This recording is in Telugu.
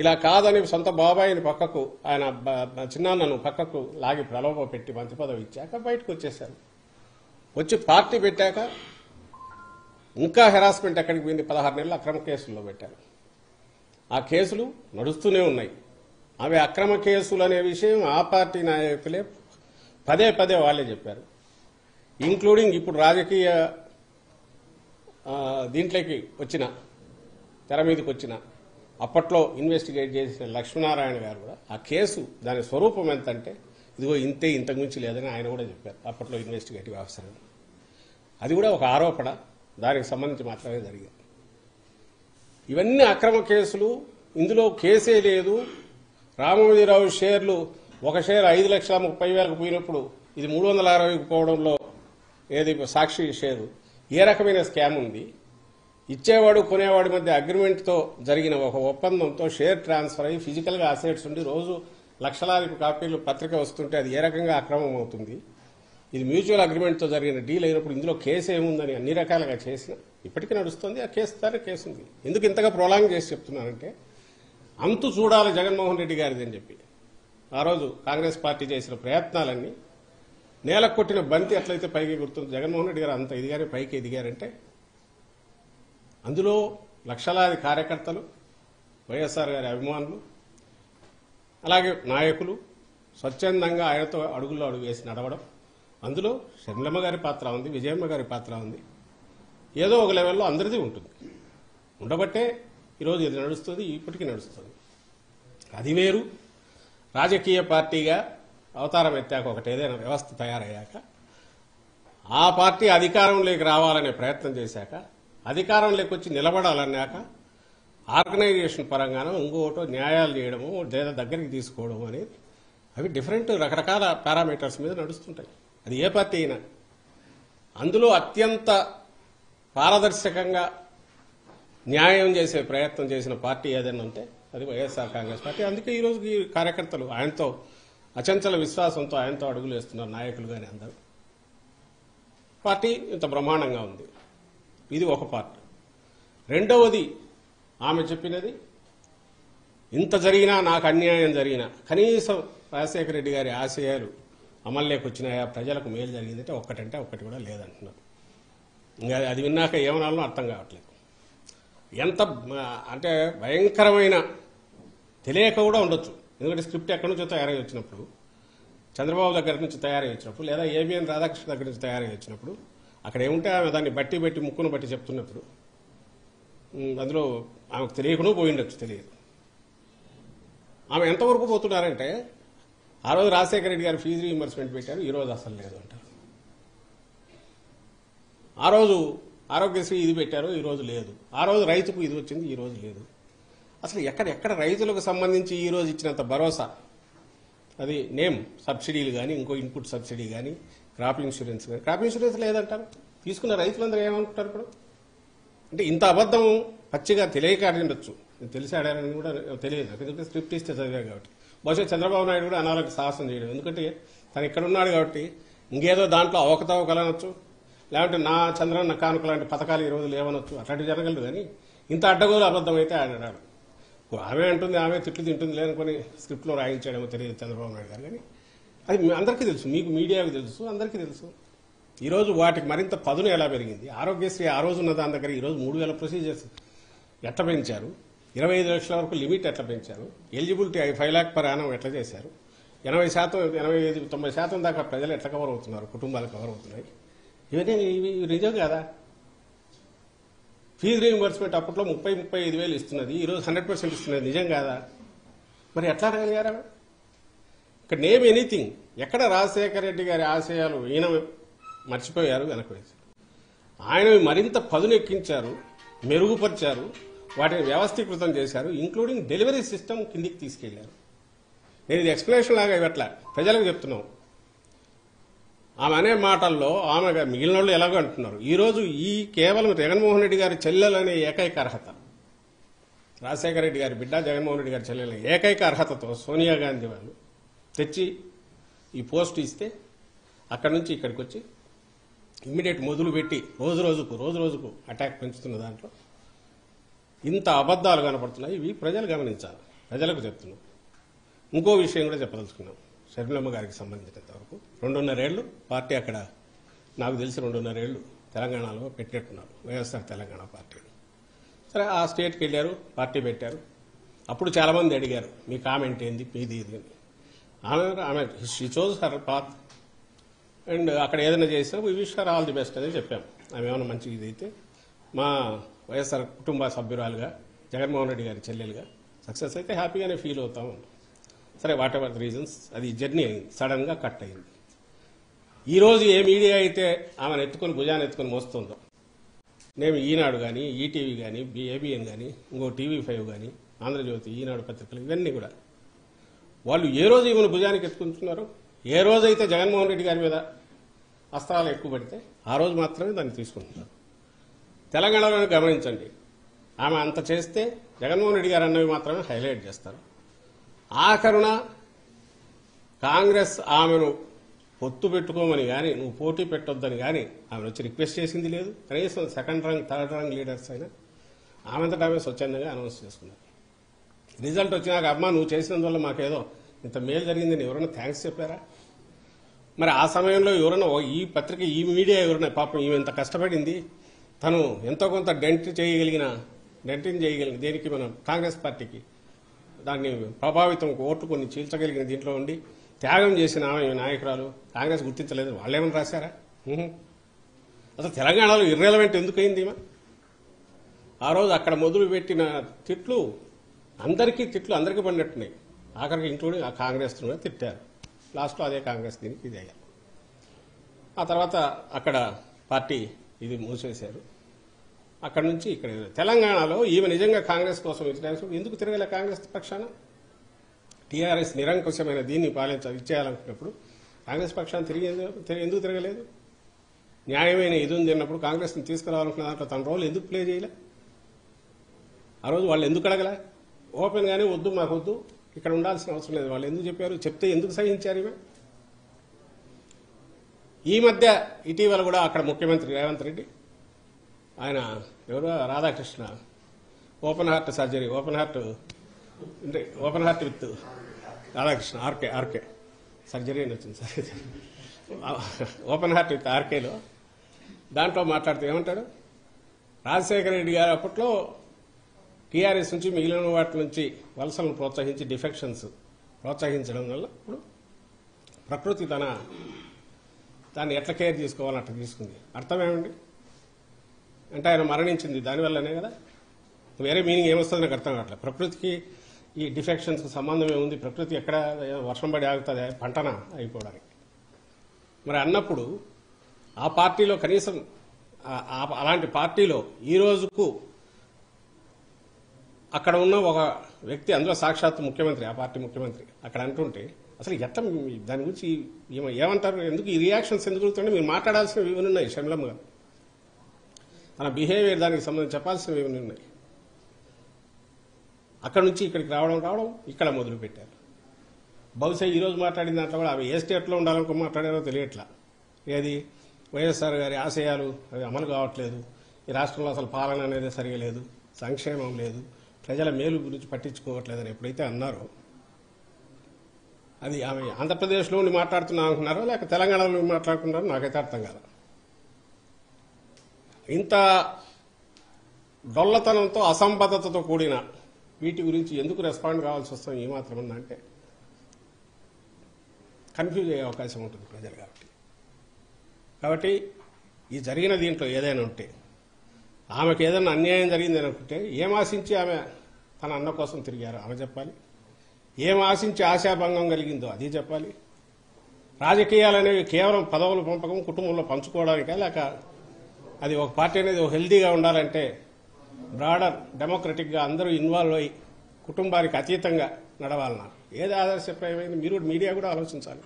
ఇలా కాదని సొంత బాబాయిని పక్కకు ఆయన చిన్నాన్నను పక్కకు లాగి ప్రలోభ పెట్టి మంత్రి పదవి ఇచ్చాక బయటకు వచ్చేశారు. వచ్చి పార్టీ పెట్టాక ఇంకా హెరాస్మెంట్ ఎక్కడికి పోయింది? 16 నెలలు అక్రమ కేసుల్లో పెట్టారు. ఆ కేసులు నడుస్తూనే ఉన్నాయి. అవి అక్రమ కేసులు అనే విషయం ఆ పార్టీ నాయకులే పదే పదే వాళ్ళే చెప్పారు. ఇంక్లూడింగ్ ఇప్పుడు రాజకీయ దీంట్లోకి వచ్చిన తెర మీదకి వచ్చిన అప్పట్లో ఇన్వెస్టిగేట్ చేసిన లక్ష్మీనారాయణ గారు కూడా ఆ కేసు దాని స్వరూపం ఎంతంటే ఇదిగో ఇంతే, ఇంతకు మించి లేదని ఆయన కూడా చెప్పారు అప్పట్లో ఇన్వెస్టిగేటివ్ ఆఫీసర్. అది కూడా ఒక ఆరోపణ, దానికి సంబంధించి మాత్రమే జరిగింది. ఇవన్నీ అక్రమ కేసులు. ఇందులో కేసే లేదు. రామోజీరావు షేర్లు ఒక షేర్ 5,30,000కు పోయినప్పుడు ఇది 360కు పోవడంలో ఏది సాక్షి షేరు ఏ రకమైన స్కామ్ ఉంది? ఇచ్చేవాడు కొనేవాడి మధ్య అగ్రిమెంట్తో జరిగిన ఒక ఒప్పందంతో షేర్ ట్రాన్స్ఫర్ అయ్యి ఫిజికల్గా అసెట్స్ ఉండి రోజు లక్షలాది కాపీలు పత్రిక వస్తుంటే అది ఏ రకంగా అక్రమం అవుతుంది? ఇది మ్యూచువల్ అగ్రిమెంట్తో జరిగిన డీల్ అయినప్పుడు ఇందులో కేసు ఏముందని అన్ని రకాలుగా చేసిన ఇప్పటికీ నడుస్తుంది. ఆ కేసు ద్వారా కేసు ఉంది. ఎందుకు ఇంతగా ప్రొలాంగ్ చేసి చెప్తున్నానంటే అంతు చూడాలి జగన్మోహన్ రెడ్డి గారిది అని చెప్పి ఆ రోజు కాంగ్రెస్ పార్టీ చేసిన ప్రయత్నాలన్నీ నేలకు కొట్టిన బంతి ఎట్లయితే పైకి గుర్తుంది. జగన్మోహన్ రెడ్డి గారు అంత ఎదిగారే పైకి ఎదిగారంటే అందులో లక్షలాది కార్యకర్తలు, వైఎస్ఆర్ గారి అభిమానులు, అలాగే నాయకులు స్వచ్ఛందంగా ఆయనతో అడుగుల్లో అడుగు వేసి నడవడం, అందులో షర్మిలమ్మ గారి పాత్ర ఉంది, విజయమ్మ గారి పాత్ర ఉంది. ఏదో ఒక లెవెల్లో అందరిది ఉంటుంది. ఉండబట్టే ఈరోజు ఇది నడుస్తుంది, ఇప్పటికీ నడుస్తుంది. అది వేరు. రాజకీయ పార్టీగా అవతారం ఎత్తాక ఒకటి ఏదైనా వ్యవస్థ తయారయ్యాక ఆ పార్టీ అధికారంలోకి రావాలనే ప్రయత్నం చేశాక అధికారంలోకి వచ్చి నిలబడాలన్నాక ఆర్గనైజేషన్ పరంగానో ఇంకోటో న్యాయాలు చేయడము లేదా దగ్గరికి తీసుకోవడం అనేది అవి డిఫరెంట్ రకరకాల పారామీటర్స్ మీద నడుస్తుంటాయి. అది ఏ పార్టీ అయినా. అందులో అత్యంత పారదర్శకంగా న్యాయం చేసే ప్రయత్నం చేసిన పార్టీ ఏదైనా ఉంటే అది వైఎస్ఆర్ కాంగ్రెస్ పార్టీ. అందుకే ఈరోజు ఈ కార్యకర్తలు ఆయనతో అచంచల విశ్వాసంతో ఆయనతో అడుగులు వేస్తున్నారు, నాయకులు కానీ అందరూ. పార్టీ ఇంత బ్రహ్మాండంగా ఉంది. ఇది ఒక పార్ట్. రెండవది ఆమె చెప్పినది ఇంత జరిగినా నాకు అన్యాయం జరిగినా కనీసం రాజశేఖర రెడ్డి గారి ఆశయాలు అమల్లోకి వచ్చినాయా, ప్రజలకు మేలు జరిగిందంటే ఒక్కటంటే ఒక్కటి కూడా లేదంటున్నారు. ఇంకా అది విన్నాక ఏమనాలో అర్థం కావట్లేదు. ఎంత అంటే భయంకరమైన తెలియక కూడా ఉండొచ్చు. ఎందుకంటే స్క్రిప్ట్ ఎక్కడి నుంచో తయారై వచ్చినప్పుడు, చంద్రబాబు దగ్గర నుంచి తయారై వచ్చినప్పుడు, లేదా ఏబిఎన్ రాధాకృష్ణ దగ్గర నుంచి తయారై వచ్చినప్పుడు అక్కడ ఏముంటే ఆమె దాన్ని బట్టి ముక్కును బట్టి చెప్తున్నప్పుడు అందులో ఆమెకు తెలియకుండా పోయిండొచ్చు, తెలియదు. ఆమె ఎంతవరకు పోతున్నారంటే ఆ రోజు రాజశేఖర రెడ్డి గారు ఫీజు రీయింబర్స్మెంట్ పెట్టారు, ఈ రోజు అసలు లేదు అంటారు. ఆ రోజు ఆరోగ్యశ్రీ ఇది పెట్టారు, ఈ రోజు లేదు. ఆ రోజు రైతుకు ఇది వచ్చింది, ఈ రోజు లేదు. అసలు ఎక్కడ రైతులకు సంబంధించి ఈ రోజు ఇచ్చినంత భరోసా, అది నేమ్ సబ్సిడీలు కానీ ఇంకో ఇన్పుట్ సబ్సిడీ కానీ క్రాప్ ఇన్సూరెన్స్ కానీ, క్రాప్ ఇన్సూరెన్స్ లేదంటారు. తీసుకున్న రైతులందరూ ఏమనుకుంటారు ఇప్పుడు? అంటే ఇంత అబద్ధం పచ్చిగా తెలియక ఆడిండొచ్చు, తెలిసి ఆడారని కూడా తెలియదు. ఎందుకంటే స్క్రిప్ట్ ఇస్తే చదివా కాబట్టి. బహుశా చంద్రబాబు నాయుడు కూడా అనాలకు సాహసం చేయడం, ఎందుకంటే తను ఇక్కడ ఉన్నాడు కాబట్టి ఇంకేదో దాంట్లో అవకతవకలనొచ్చు, లేదంటే నా చంద్రన్న కానుక లాంటి పథకాలు ఈ రోజు లేవనొచ్చు, అట్లాంటివి జరగలదు. కానీ ఇంత అడ్డగోలు అబద్ధం అయితే ఆడాడు. ఆమె అంటుంది, ఆమె తిట్లు తింటుంది లేదనుకొని స్క్రిప్ట్లో రాయించాడేమో తెలియదు చంద్రబాబు నాయుడు గారు. కానీ అది అందరికీ తెలుసు, మీకు మీడియాకు తెలుసు, అందరికీ తెలుసు. ఈరోజు వాటికి మరింత పదును ఎలా పెరిగింది. ఆరోగ్యశ్రీ ఆ రోజు ఉన్న దాని దగ్గర ఈరోజు 3,000 ప్రొసీజర్స్ ఎట్లా పెంచారు, 25 లక్షల వరకు లిమిట్ ఎట్లా పెంచారు, ఎలిజిబిలిటీ 5 lakh per annum ఎట్లా చేశారు, 80%, 85-90% దాకా ప్రజలు ఎట్లా కవర్ అవుతున్నారు, కుటుంబాలు కవర్ అవుతున్నాయి. ఇవన్నీ ఇవి నిజం కాదా? ఫీజు రీయింబర్స్మెంట్ అప్పట్లో 30-35 వేలు ఇస్తున్నది, ఈరోజు 100% ఇస్తున్నది, నిజం కాదా? మరి ఎట్లా రాగలిగారా? ఇక్కడ నేమ్ ఎనీథింగ్. ఎక్కడ రాజశేఖర రెడ్డి గారి ఆశయాలు ఈయన మర్చిపోయారు, వెనక వేశారు. ఆయన మరింత పదునెక్కించారు, మెరుగుపరిచారు, వాటిని వ్యవస్థీకృతం చేశారు. ఇంక్లూడింగ్ డెలివరీ సిస్టమ్ కిందికి తీసుకెళ్లారు. నేను ఇది ఎక్స్ప్లెనేషన్ లాగా ఇవ్వట్లా, ప్రజలకు చెప్తున్నాం. ఆమె అనే మాటల్లో ఆమె మిగిలిన వాళ్ళు ఎలాగో అంటున్నారు. ఈరోజు ఈ కేవలం జగన్మోహన్ రెడ్డి గారి చెల్లెలనే ఏకైక అర్హత, రాజశేఖర రెడ్డి గారి బిడ్డ జగన్మోహన్ రెడ్డి గారి చెల్లెలనే ఏకైక అర్హతతో సోనియా గాంధీ వాళ్ళు తెచ్చి ఈ పోస్ట్ ఇస్తే అక్కడి నుంచి ఇక్కడికి వచ్చి ఇమ్మీడియట్ మొదలు పెట్టి రోజు రోజుకు అటాక్ పెంచుతున్న దాంట్లో ఇంత అబద్దాలు కనపడుతున్నాయి. ఇవి ప్రజలు గమనించాలి. ప్రజలకు చెప్తున్నాం. ఇంకో విషయం కూడా చెప్పదలుచుకున్నాం. షర్మిలమ్మ గారికి సంబంధించినంత వరకు 2.5 ఏళ్లు పార్టీ అక్కడ, నాకు తెలిసి 2.5 ఏళ్లు తెలంగాణలో పెట్టేట్టున్నారు వైఎస్ఆర్ తెలంగాణ పార్టీ. సరే, ఆ స్టేట్కి వెళ్ళారు, పార్టీ పెట్టారు. అప్పుడు చాలామంది అడిగారు మీ కామెంట్ ఏంది, మీది ఇది అని. ఆమె she chose her path and అక్కడ ఏదైనా చేసినా we wish her all the best అని చెప్పాం. ఆమె ఏమైనా మంచి ఇదైతే మా వైఎస్ఆర్ కుటుంబ సభ్యురాలుగా, జగన్మోహన్ రెడ్డి గారి చెల్లెలుగా సక్సెస్ అయితే హ్యాపీగానే ఫీల్ అవుతాం. సరే, వాట్ ఎవర్ ది రీజన్స్, అది జర్నీ అయింది, సడన్గా కట్ అయింది. ఈరోజు ఏ మీడియా అయితే ఆమెను ఎత్తుకొని భుజాన్ని ఎత్తుకొని మోస్తుందో, నేను ఈనాడు కానీ, ఈటీవీ కానీ, ఏబిఎన్ కానీ, ఇంకో TV5 కానీ, ఆంధ్రజ్యోతి, ఈనాడు పత్రికలు, ఇవన్నీ కూడా వాళ్ళు ఏ రోజు ఈమెను భుజానికి ఎత్తుకుంటున్నారు, ఏ రోజైతే జగన్మోహన్ రెడ్డి గారి మీద అస్త్రాలు ఎక్కువ పడితే ఆ రోజు మాత్రమే దాన్ని తీసుకుంటున్నారు. తెలంగాణలో గమనించండి, ఆమె అంత చేస్తే జగన్మోహన్ రెడ్డి గారు అన్నవి మాత్రమే హైలైట్ చేస్తారు. ఆఖరున కాంగ్రెస్ ఆమెను పొత్తు పెట్టుకోమని కానీ, నువ్వు పోటీ పెట్టొద్దని కానీ ఆమె వచ్చి రిక్వెస్ట్ చేసింది లేదు. కనీసం second rank, third rank leaders అయినా ఆమెంతటా ఆమె స్వచ్ఛందంగా అనౌన్స్ చేసుకున్నారు. రిజల్ట్ వచ్చినాక అమ్మ నువ్వు చేసినందువల్ల మాకేదో ఇంత మేలు జరిగిందని ఎవరైనా థ్యాంక్స్ చెప్పారా? మరి ఆ సమయంలో ఎవరైనా ఈ పత్రిక, ఈ మీడియా ఎవరైనా పాపం ఈమె ఇంత కష్టపడింది, తను ఎంతో కొంత డెంటింగ్ చేయగలిగిన దేనికి మనం కాంగ్రెస్ పార్టీకి దాన్ని ప్రభావితం ఓట్లు కొన్ని చీల్చగలిగిన దీంట్లో ఉండి త్యాగం చేసిన ఆమె నాయకురాలు కాంగ్రెస్ గుర్తించలేదు. వాళ్ళేమని రాశారా? అసలు తెలంగాణలో ఇర్రెలవెంట్ ఎందుకు అయింది? ఆ రోజు అక్కడ మొదలుపెట్టిన తిట్లు అందరికీ పడినట్టున్నాయి. ఆఖరికి ఇంక్లూడింగ్ ఆ కాంగ్రెస్ తిట్టారు. లాస్ట్లో అదే కాంగ్రెస్ దీనికి ఇది అయ్యారు. ఆ తర్వాత అక్కడ పార్టీ ఇది మూసేశారు. అక్కడ నుంచి ఇక్కడ తెలంగాణలో ఈమె నిజంగా కాంగ్రెస్ కోసం ఎందుకు తిరగలే? కాంగ్రెస్ పక్షాన టీఆర్ఎస్ నిరంకుశమైన దీన్ని ఇచ్చేయాలనుకున్నప్పుడు కాంగ్రెస్ పక్షాన్ని ఎందుకు తిరగలేదు? న్యాయమైన ఇది ఉంది అన్నప్పుడు కాంగ్రెస్ని తీసుకురావాలనుకున్న దాంట్లో తన రోల్ ఎందుకు ప్లే చేయలే? ఆ రోజు వాళ్ళు ఎందుకు అడగలే? ఓపెన్గానే వద్దు, మాకు వద్దు, ఇక్కడ ఉండాల్సిన అవసరం లేదు వాళ్ళు ఎందుకు చెప్పారు? చెప్తే ఎందుకు సహించారు? ఈ మధ్య ఇటీవల కూడా అక్కడ ముఖ్యమంత్రి రేవంత్ రెడ్డి, ఆయన ఎవరో Radhakrishna open heart surgery, open heart with Radhakrishna RK surgery అని వచ్చింది సార్, ఓపెన్ హార్ట్ విత్ ఆర్కేలో దాంట్లో మాట్లాడుతూ ఏమంటాడు? రాజశేఖర రెడ్డి గారు అప్పట్లో టీఆర్ఎస్ నుంచి మిగిలిన వాటి నుంచి వలసలను ప్రోత్సహించి డిఫెక్షన్స్ ప్రోత్సహించడం వల్ల ఇప్పుడు ప్రకృతి దాన్ని ఎట్లా కేర్ తీసుకోవాలని అట్లా తీసుకుంది. అర్థమేమండి? అంటే ఆయన మరణించింది దానివల్లనే కదా. వేరే మీనింగ్ ఏమొస్తుంది నాకు అర్థం కావట్లేదు. ప్రకృతికి ఈ డిఫెక్షన్స్కి సంబంధం ఏముంది? ప్రకృతి ఎక్కడ వర్షం పడి ఆగుతుంది పంటన అయిపోవడానికి. మరి అన్నప్పుడు ఆ పార్టీలో కనీసం అలాంటి పార్టీలో ఈ రోజుకు అక్కడ ఉన్న ఒక వ్యక్తి, అందులో సాక్షాత్ ముఖ్యమంత్రి, ఆ పార్టీ ముఖ్యమంత్రి అక్కడ అంటుంటే అసలు ఎట్లా దాని గురించి ఏమంటారు? ఎందుకు ఈ రియాక్షన్స్ ఎందుకు జరుగుతుంటే మీరు మాట్లాడాల్సినవి ఇవన్నీ ఉన్నాయి. షర్మిలమ్మ గారు తన బిహేవియర్ దానికి సంబంధించి చెప్పాల్సినవి ఇవన్నీ ఉన్నాయి. అక్కడ నుంచి ఇక్కడికి రావడం ఇక్కడ మొదలుపెట్టారు. బహుశా ఈరోజు మాట్లాడిన దాంట్లో కూడా అవి ఏ స్టేట్లో ఉండాలనుకో మాట్లాడారో తెలియట్లా. ఏది వైఎస్ఆర్ గారి ఆశయాలు అవి అమలు కావట్లేదు, ఈ రాష్ట్రంలో అసలు పాలన అనేది సరిగా లేదు, సంక్షేమం లేదు, ప్రజల మేలు గురించి పట్టించుకోవట్లేదని ఎప్పుడైతే అన్నారో అది ఆమె ఆంధ్రప్రదేశ్లో ఉండి మాట్లాడుతున్నా అనుకున్నారో లేక తెలంగాణలో మాట్లాడుకున్నారో నాకైతే అర్థం కాదు. ఇంత డొల్లతనంతో అసంబద్ధతతో కూడిన వీటి గురించి ఎందుకు రెస్పాండ్ కావాల్సి వస్తుంది ఏమాత్రం అంటే కన్ఫ్యూజ్ అయ్యే అవకాశం ఉంటుంది ప్రజలు. కాబట్టి ఈ జరిగిన దీంట్లో ఏదైనా ఉంటే ఆమెకు ఏదైనా అన్యాయం జరిగింది అనుకుంటే ఏం ఆశించి ఆమె తన అన్న కోసం తిరిగారో ఆమె చెప్పాలి, ఏం ఆశించి ఆశాభంగం కలిగిందో అది చెప్పాలి. రాజకీయాలనేవి కేవలం పదవులు పంపకం, కుటుంబంలో పంచుకోవడానికే, లేక అది ఒక పార్టీ అనేది హెల్దీగా ఉండాలంటే బ్రాడర్ డెమోక్రటిక్గా అందరూ ఇన్వాల్వ్ అయ్యి కుటుంబానికి అతీతంగా నడవాలన్నారు. ఏది ఆదర్శప్రాయమైంది? మీరు మీడియా కూడా ఆలోచించాలి.